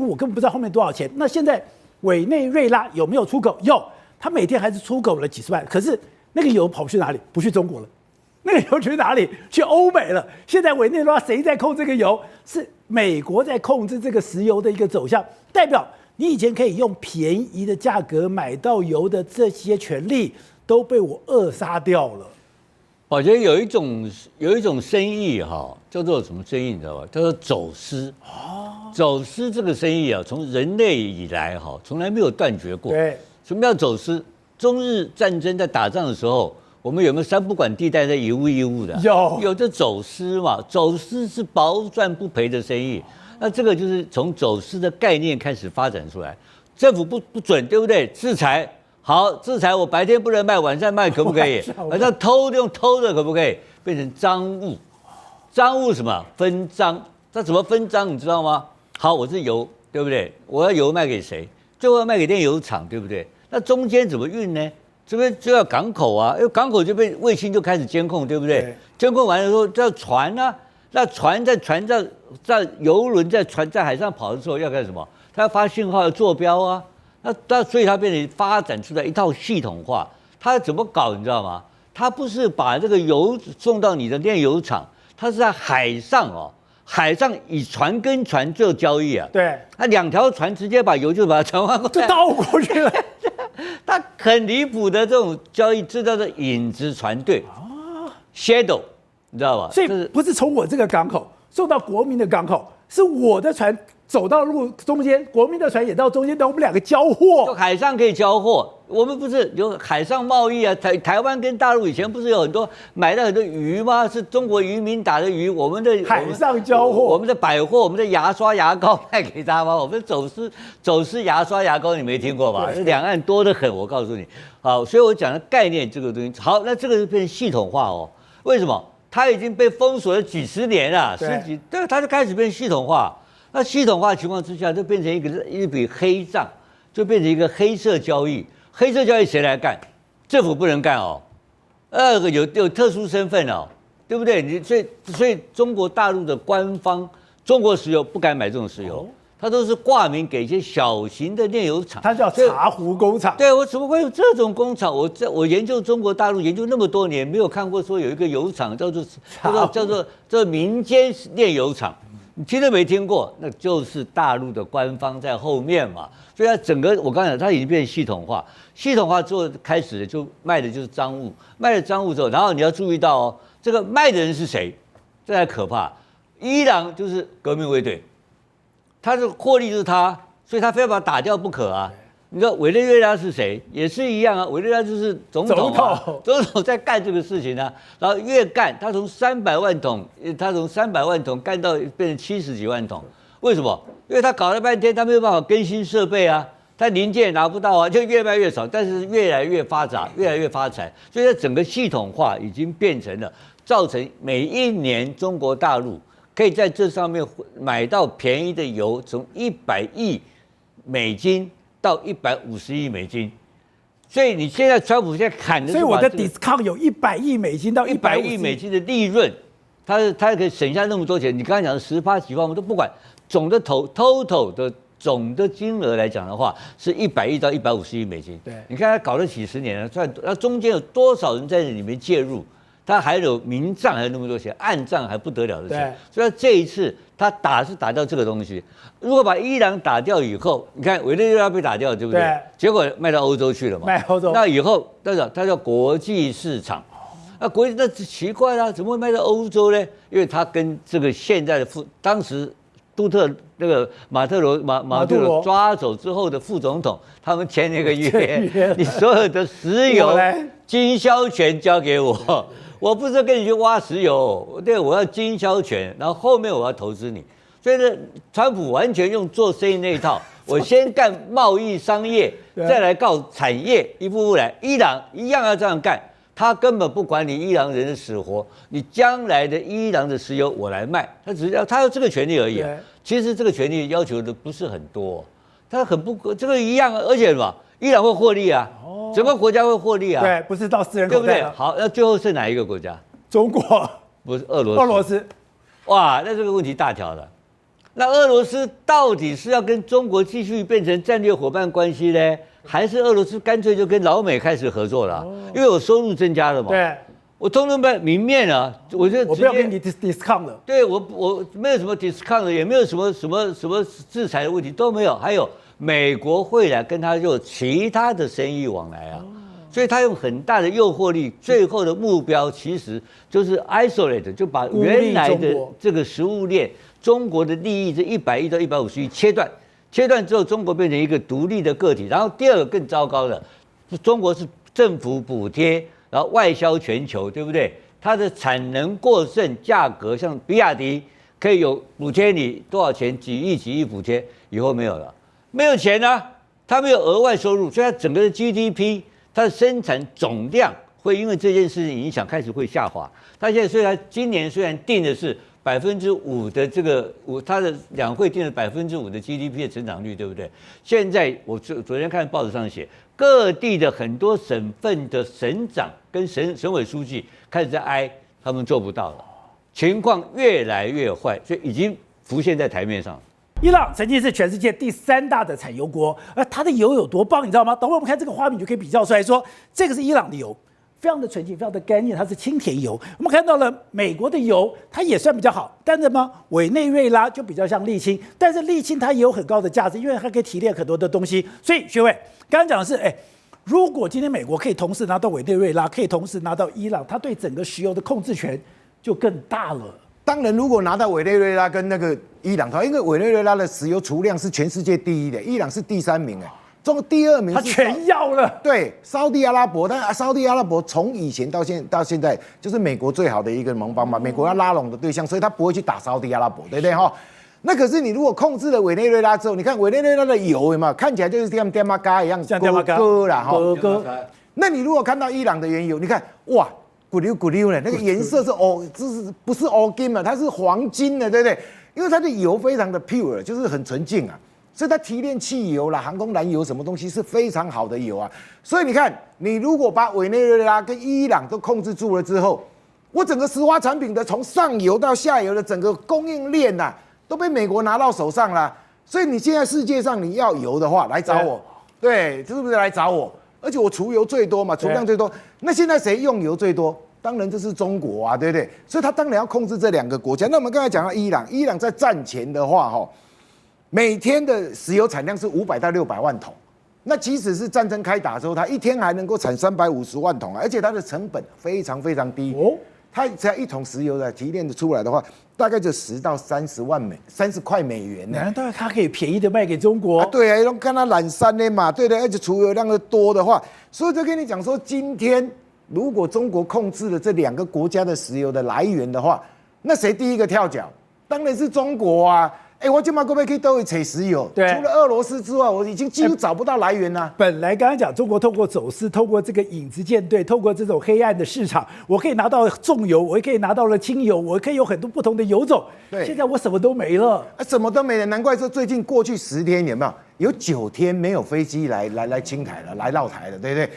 我根本不知道后面多少钱。那现在委内瑞拉有没有出口？有，它每天还是出口了几十万，可是那个油跑去哪里？不去中国了。那个油去哪里？去欧美了。现在委内瑞拉谁在控这个油？是美国在控制这个石油的一个走向，代表你以前可以用便宜的价格买到油的这些权利都被我扼杀掉了。我觉得有一种生意哈，叫做什么生意你知道吧？叫做走私。走私这个生意啊，从人类以来哈，从来没有断绝过。对，什么叫走私？中日战争在打仗的时候。我们有没有三不管地带在以物的？有这走私嘛？走私是保赚不赔的生意。那这个就是从走私的概念开始发展出来。政府不准，对不对？制裁好，制裁我白天不能卖，晚上卖可不可以？晚上用偷的可不可以？变成赃物，赃物什么？分赃。它怎么分赃？你知道吗？好，我是油，对不对？我要油卖给谁？最后要卖给炼油厂，对不对？那中间怎么运呢？这边就要港口啊，因为港口就被卫星就开始监控，对不对？监控完了之后，叫船啊，那船在游轮在海上跑的时候要干什么？它要发信号，要坐标啊。那所以它变成发展出来一套系统化。它怎么搞？你知道吗？它不是把这个油送到你的炼油厂，它是在海上哦，海上以船跟船做交易啊。对，那2条船直接把油就把它传过来，就倒过去了。他很离谱的这种交易，这叫做影子船队，shadow， 你知道吧？所以不是从我这个港口送到国民的港口，是我的船走到路中间，国民的船也到中间，我们2个交货。就海上可以交货，我们不是有海上贸易啊？台湾跟大陆以前不是有很多买到很多鱼吗？是中国渔民打的鱼，我们的海上交货，我们的百货，我们的牙刷牙膏卖给他吗？我们走私牙刷牙膏，你没听过吧？两岸多得很，我告诉你。好，所以我讲的概念这个东西，好，那这个就变成系统化哦。为什么？它已经被封锁了几十年了，对，它就开始变系统化。那系统化情况之下，就变成一笔黑账，就变成一个黑色交易。黑色交易谁来干？政府不能干哦。有特殊身份哦，对不对？所以中国大陆的官方中国石油不敢买这种石油，它都是挂名给一些小型的炼油厂，它叫茶壶工厂。对，我怎么会有这种工厂？我研究中国大陆研究那么多年，没有看过说有一个油厂叫做民间炼油厂。你听都没听过，那就是大陆的官方在后面嘛。所以它整个我刚才讲，它已经变成系统化，系统化之后开始就卖的就是赃物，卖了赃物之后，然后你要注意到哦，这个卖的人是谁？这才可怕。伊朗就是革命卫队，他的获利就是他，所以他非要把他打掉不可啊。你知道委内瑞拉是谁？也是一样啊，委内瑞拉就是总统在干这个事情啊，然后越干，他从300万桶干到变成70几万桶，为什么？因为他搞了半天，他没有办法更新设备啊，他零件也拿不到啊，就越卖越少，但是越来越发达，越来越发财，所以它整个系统化已经变成了，造成每一年中国大陆可以在这上面买到便宜的油，从100亿美金。到150亿美金，所以你现在川普现在砍的，所以我的 discount 有100亿美金到100亿美金的利润，他可以省下那么多钱。你刚才讲的10%几万，我们都不管，总的total 的总的金额来讲的话，是100亿到150亿美金。对，你看他搞了几十年了，算那中间有多少人在里面介入？他还有明账还有那么多钱，暗账还不得了的钱。所以这一次他打掉这个东西。如果把伊朗打掉以后，你看委内瑞拉被打掉，对不对？对。结果卖到欧洲去了嘛。卖欧洲。那以后，它叫国际市场。那奇怪啦，怎么会卖到欧洲呢？因为它跟这个现在的当时杜特那个马特罗抓走之后的副总统，他们签那个约，你所有的石油经销权交给我。我不是跟你去挖石油，对，我要经销权，然后后面我要投资你。所以呢，川普完全用做生意那一套，我先干贸易商业，再来搞产业，一步步来。伊朗一样要这样干，他根本不管你伊朗人的死活，你将来的伊朗的石油我来卖，他要这个权利而已啊。其实这个权利要求的不是很多，他很不这个一样，而且什么？伊朗会获利啊，整个国家会获利啊，对，不是到私人口袋，对不对？好，那最后是哪一个国家？中国不是俄罗斯？哇，那这个问题大条了。那俄罗斯到底是要跟中国继续变成战略伙伴关系呢，还是俄罗斯干脆就跟老美开始合作了？因为我收入增加了嘛。对，我通通明面啊，我不要给你 discount 了。对，我没有什么 discount 也没有什么制裁的问题都没有，还有。美国会来跟他做其他的生意往来啊，所以他用很大的诱惑力，最后的目标其实就是 isolate， 就把原来的这个食物链中国的利益这100亿到150亿切断之后，中国变成一个独立的个体。然后第二个更糟糕的，中国是政府补贴，然后外销全球，对不对？它的产能过剩，价格像比亚迪可以有补贴你多少钱，几亿补贴，以后没有了。没有钱啊，他没有额外收入，所以他整个的 GDP， 它的生产总量会因为这件事情影响开始会下滑。他现在今年虽然定的是5%的这个他的两会定了5%的 GDP 的成长率，对不对？现在我昨天看报纸上写，各地的很多省份的省长跟省委书记开始在哀，他们做不到了，情况越来越坏，所以已经浮现在台面上。伊朗曾经是全世界第3大的产油国，而它的油有多棒，你知道吗？等会我们看这个画面，你就可以比较出来说，这个是伊朗的油，非常的纯净，非常的干净，它是清甜油。我们看到了美国的油，它也算比较好，但是呢，委内瑞拉就比较像沥青，但是沥青它也有很高的价值，因为它可以提炼很多的东西。所以学伟刚刚讲的是，如果今天美国可以同时拿到委内瑞拉，可以同时拿到伊朗，它对整个石油的控制权就更大了。当然，如果拿到委内瑞拉跟那个伊朗的话，因为委内瑞拉的石油储量是全世界第1的，伊朗是第3名，中第2名是他全要了。对，沙地阿拉伯，但沙地阿拉伯从以前到现在就是美国最好的一个盟邦嘛，美国要拉拢的对象，所以他不会去打沙地阿拉伯，对不对哈？那可是你如果控制了委内瑞拉之后，你看委内瑞拉的油有没有看起来就是像电马嘎一样，像电马嘎啦哈，那你如果看到伊朗的原油，你看哇。咕溜呢，那个颜色是这是不是金嘛？它是黄金的，对不对？因为它的油非常的 pure， 就是很纯净啊，所以它提炼汽油啦、航空燃油什么东西是非常好的油啊。所以你看，你如果把委内瑞拉跟伊朗都控制住了之后，我整个石化产品的从上游到下游的整个供应链呐，都被美国拿到手上了。所以你现在世界上你要油的话，来找我，对，是不是来找我？而且我储油最多嘛，储量最多。那现在谁用油最多？当然这是中国啊，对不对？所以他当然要控制这2个国家。那我们刚才讲到伊朗，伊朗在战前的话，每天的石油产量是500到600万桶。那即使是战争开打之后，它一天还能够产350万桶，而且它的成本非常非常低。它只要一桶石油的提炼的出来的话，大概就10到30块美元呢。难道它可以便宜的卖给中国？对啊，看它懒山的嘛，对的，而且储油量的多的话，所以就跟你讲说，今天如果中国控制了这2个国家的石油的来源的话，那谁第一个跳脚？当然是中国啊！我今嘛可不可以都会采石油？对，除了俄罗斯之外，我已经几乎找不到来源啦。本来刚刚讲中国透过走私，透过这个影子舰队，透过这种黑暗的市场，我可以拿到重油，我也可以拿到了轻油，我可以有很多不同的油种。对，现在我什么都没了，什么都没了，难怪说最近过去10天有9天没有飞机来青台了，来绕台了，对不对？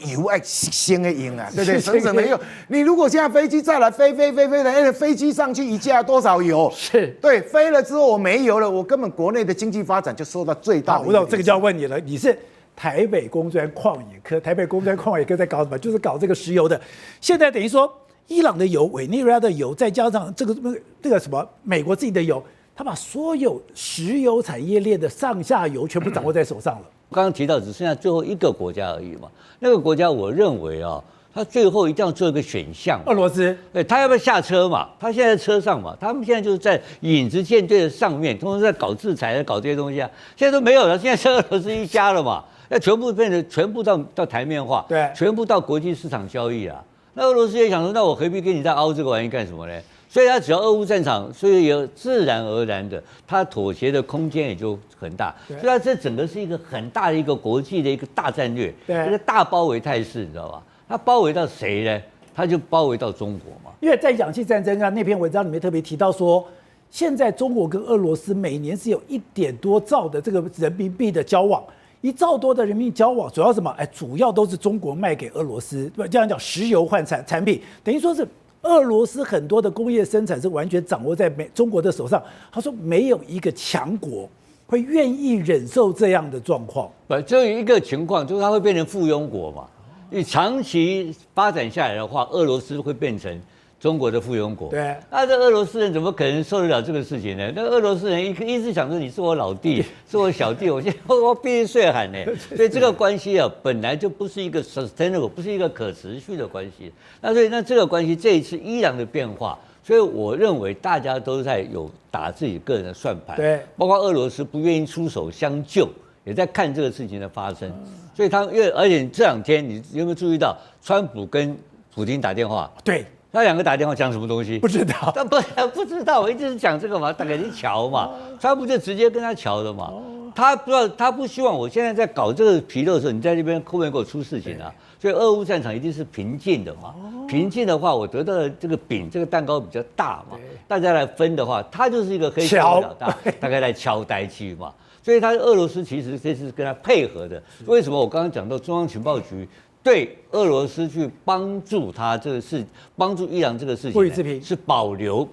油先的用啊，对不对？省什么用？你如果现在飞机再来飞的，飞机上去一架多少油？是对，飞了之后我没油了，我根本国内的经济发展就受到最大的。我懂，这个就要问你了，你是台北工专矿业科，台北工专矿业科在搞什么？就是搞这个石油的。现在等于说，伊朗的油、委内瑞拉的油，再加上这个什么美国自己的油，他把所有石油产业链的上下游全部掌握在手上了。刚刚提到只剩下最后一个国家而已嘛，那个国家我认为啊，他最后一定要做一个选项。俄罗斯，对，他要不要下车嘛？他现在在车上嘛，他们现在就是在影子舰队的上面，通常在搞制裁、搞这些东西啊，现在都没有了，现在是俄罗斯一家了嘛，那全部变成全部到台面化，对，全部到国际市场交易啊。那俄罗斯也想说，那我何必跟你再凹这个玩意干什么呢？所以他只要俄乌战场，所以有自然而然的，他妥协的空间也就很大。所以他这整个是一个很大的一个国际的一个大战略，一个大包围态势，你知道吧？他包围到谁呢？他就包围到中国嘛。因为在氧气战争啊那篇文章里面特别提到说，现在中国跟俄罗斯每年是有1点多兆的这个人民币的交往，1兆多的人民币交往，主要什么？主要都是中国卖给俄罗斯，这样讲石油换产品，等于说是。俄罗斯很多的工业生产是完全掌握在中国的手上。他说，没有一个强国会愿意忍受这样的状况。只有一个情况，就是它会变成附庸国嘛。你长期发展下来的话，俄罗斯会变成中国的附庸国。对，那这俄罗斯人怎么可能受得了这个事情呢？那俄罗斯人一直想说你是我老弟，是我小弟，我现在我必须税喊呢。所以这个关系啊，本来就不是一个 sustainable， 不是一个可持续的关系。所以这个关系这一次伊朗的变化，所以我认为大家都在有打自己个人的算盘。对，包括俄罗斯不愿意出手相救，也在看这个事情的发生。所以而且这2天你有没有注意到，川普跟普丁打电话？对。他2个打电话讲什么东西？不知道，他不知道，我一直是讲这个嘛，大概你瞧嘛，川普就直接跟他瞧的嘛。他不知道，他不希望我现在在搞这个皮肉的时候，你在这边后面给我出事情啊。所以俄乌战场一定是平静的嘛。平静的话，我得到的这个饼，这个蛋糕比较大嘛，大家来分的话，他就是一个黑手老大，大概来敲呆机嘛。所以俄罗斯其实这次跟他配合的。为什么我刚刚讲到中央情报局？对俄罗斯去帮助他这个事，帮助伊朗这个事情是保留，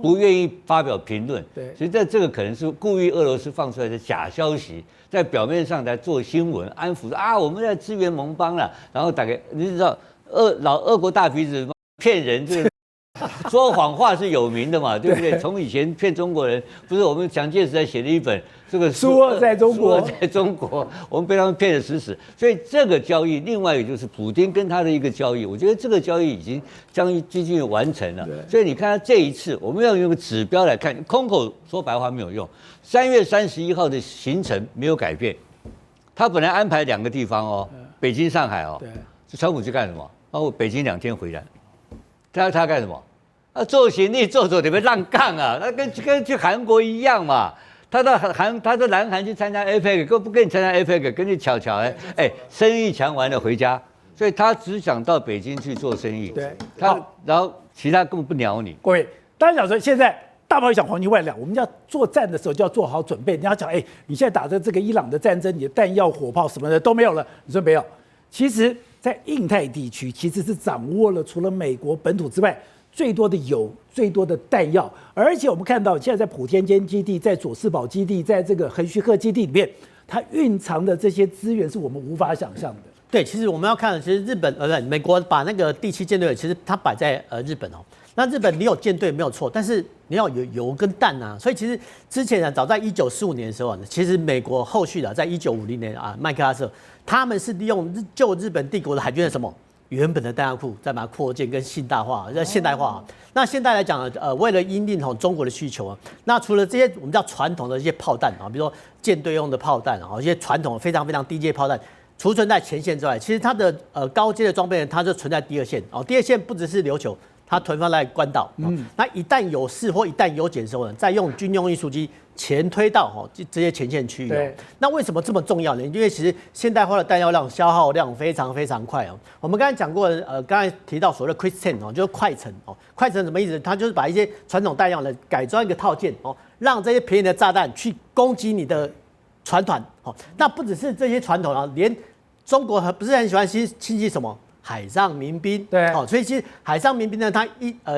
不愿意发表评论。对，所以这个可能是故意俄罗斯放出来的假消息，在表面上来做新闻，安抚说啊我们在支援盟邦了，然后大概你知道俄国大鼻子骗人这个。说谎话是有名的嘛，对不对？从以前骗中国人，不是我们蒋介石在写了一本这个苏俄在中国，苏俄在中国，我们被他们骗得死死。所以这个交易，另外也就是普丁跟他的一个交易，我觉得这个交易已经接近完成了。所以你看他这一次，我们要用个指标来看，空口说白话没有用。3月31号的行程没有改变，他本来安排2个地方哦，北京、上海哦，川普去干什么？包括北京2天回来。他干什么？做行李做你们让杠啊！那跟去韩国一样嘛。他到南韩去参加 APEC， 不跟你参加 APEC， 跟你巧生意强完了回家，所以他只想到北京去做生意。对，然后其他根本不鸟你。各位，大家想说现在大炮一响，黄金万两，我们要作战的时候就要做好准备。你要讲，你现在打的这个伊朗的战争，你的弹药、火炮什么的都没有了。你说没有？其实，在印太地区，其实是掌握了除了美国本土之外最多的油、最多的弹药。而且我们看到，现在在普天间基地、在佐世保基地、在这个横须贺基地里面，它蕴藏的这些资源是我们无法想象的。对，其实我们要看的，其实日本美国把那个第7舰队，其实它摆在日本哦。那日本你有舰队没有错，但是你要有油跟弹啊。所以其实之前早在1945年的时候呢，其实美国后续的在1950年麦克阿瑟，他们是利用旧日本帝国的海军的什么原本的弹药库，再把它扩建跟现代化。那现代来讲呢，为了因应中国的需求啊，那除了这些我们叫传统的一些炮弹啊，比如说舰队用的炮弹啊，一些传统非常非常低阶炮弹，储存在前线之外，其实它的高阶的装备呢，它就存在第二线哦。第二线不只是琉球，它囤放在关岛，那一旦有事或一旦有检的时候呢，再用军用运输机前推到这些前线区域。那为什么这么重要呢？因为其实现代化的弹药量消耗量非常非常快哦。我们刚才讲过，刚才提到所谓的 quick ten 就是快程哦。快程什么意思？它就是把一些传统弹药呢改装一个套件哦，让这些便宜的炸弹去攻击你的船团哦。那不只是这些传统啊，连中国不是很喜欢亲近什么？海上民兵，对，所以其实海上民兵呢，它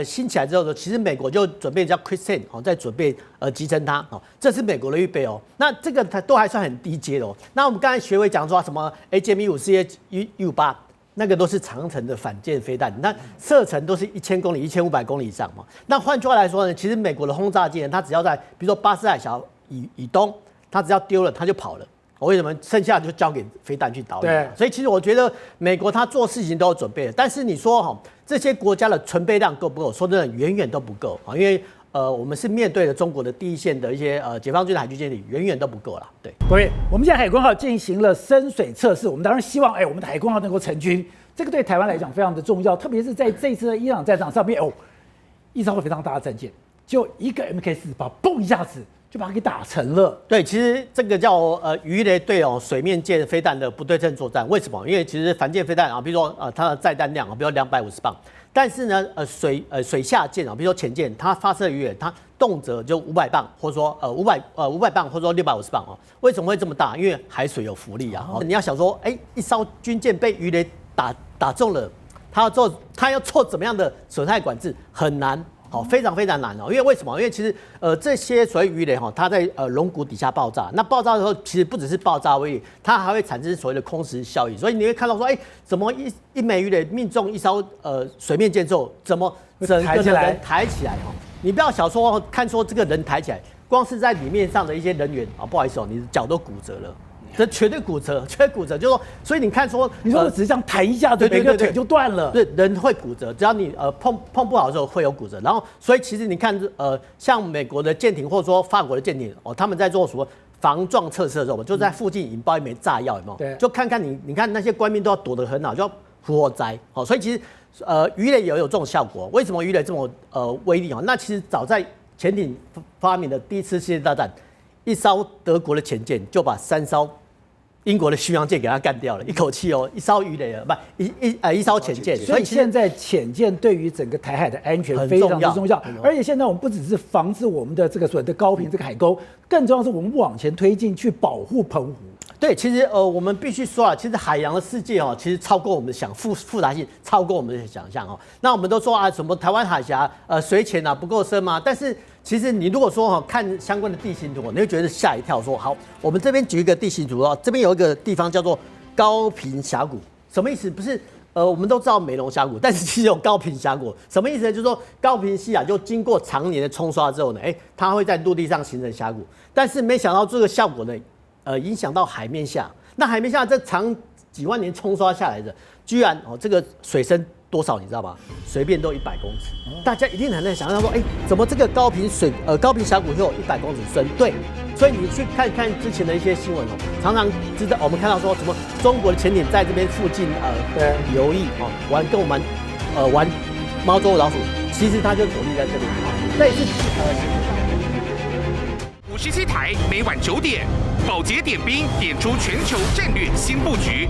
兴起来之后呢，其实美国就准备叫 Quick Ten 在准备集成它这是美国的预备哦。那这个它都还算很低阶的哦。那我们刚才学委讲说什么 AGM-154、158，那个都是长程的反舰飞弹，那射程都是1000公里、1500公里以上嘛。那换句话来说呢，其实美国的轰炸机呢，它只要在比如说巴士海峡以东，它只要丢了，它就跑了。为什么剩下就交给飞弹去导引？所以其实我觉得美国他做事情都有准备的，但是你说这些国家的存备量够不够？说真的，远远都不够啊，因为我们是面对了中国的第一线的一些解放军的海军舰艇，远远都不够啦。对，各位，我们现在海鲲号进行了深水测试，我们当然希望我们的海鲲号能够成军，这个对台湾来讲非常的重要，特别是在这一次的伊朗战场上面一艘非常大的战舰，就一个 MK48，嘣一下子就把它给打沉了。对，其实这个叫鱼雷对水面舰飞弹的不对称作战。为什么？因为其实反舰飞弹啊，比如说它的载弹量比如250磅，但是呢水下舰比如说潜舰，它发射鱼雷它动辄就500磅，或者说500磅，或者说650磅哦。为什么会这么大？因为海水有浮力啊。你要想说，一艘军舰被鱼雷打中了，它要做怎么样的损害管制很难。非常非常难哦，因为什么？因为其实这些所谓鱼雷它在龙骨底下爆炸，那爆炸的时候其实不只是爆炸威力，它还会产生所谓的空时效应，所以你会看到说，怎么一枚鱼雷命中一艘水面舰之后，怎么整个人抬起来你不要小说看说这个人抬起来，光是在里面上的一些人员不好意思你的脚都骨折了。这绝对骨折，就是说，所以你看说，你说我只是这样弹一下，每个腿就断了。对，人会骨折，只要你碰不好的时候会有骨折。然后，所以其实你看像美国的舰艇或者说法国的舰艇他们在做什么防撞测试的时候，就在附近引爆一枚炸药，有没有？对，就看看你看那些官兵都要躲得很好，就要火灾。所以其实鱼雷也有这种效果。为什么鱼雷这么威力那其实早在潜艇发明的第一次世界大战，一艘德国的潜舰就把3艘英国的巡洋舰给它干掉了，一口气一艘鱼雷一艘潜舰，所以现在潜舰对于整个台海的安全非常的重要。而且现在我们不只是防止我们的这个所谓的高屏这个海沟，更重要是我们往前推进去保护澎湖。对，其实我们必须说其实海洋的世界其实超过我们的复杂性，超过我们的想象那我们都说什么台湾海峡水浅不够深吗？但是其实你如果说看相关的地形图，你会觉得吓一跳。说好，我们这边举一个地形图这边有一个地方叫做高屏峡谷，什么意思？不是我们都知道美浓峡谷，但是其实有高屏峡谷，什么意思呢？就是说高屏溪就经过常年的冲刷之后呢，它会在陆地上形成峡谷，但是没想到这个效果呢，影响到海面下。那海面下这长几万年冲刷下来的，居然这个水深多少你知道吗？随便都100公尺。大家一定很难想象说，怎么这个高屏峡谷就有100公尺深？对，所以你去看看之前的一些新闻常常知道我们看到说什么中国的潜艇在这边附近游弋跟我们玩猫捉老鼠，其实它就躲匿在这里这也是57台每晚9点，宝洁点兵点出全球战略新布局。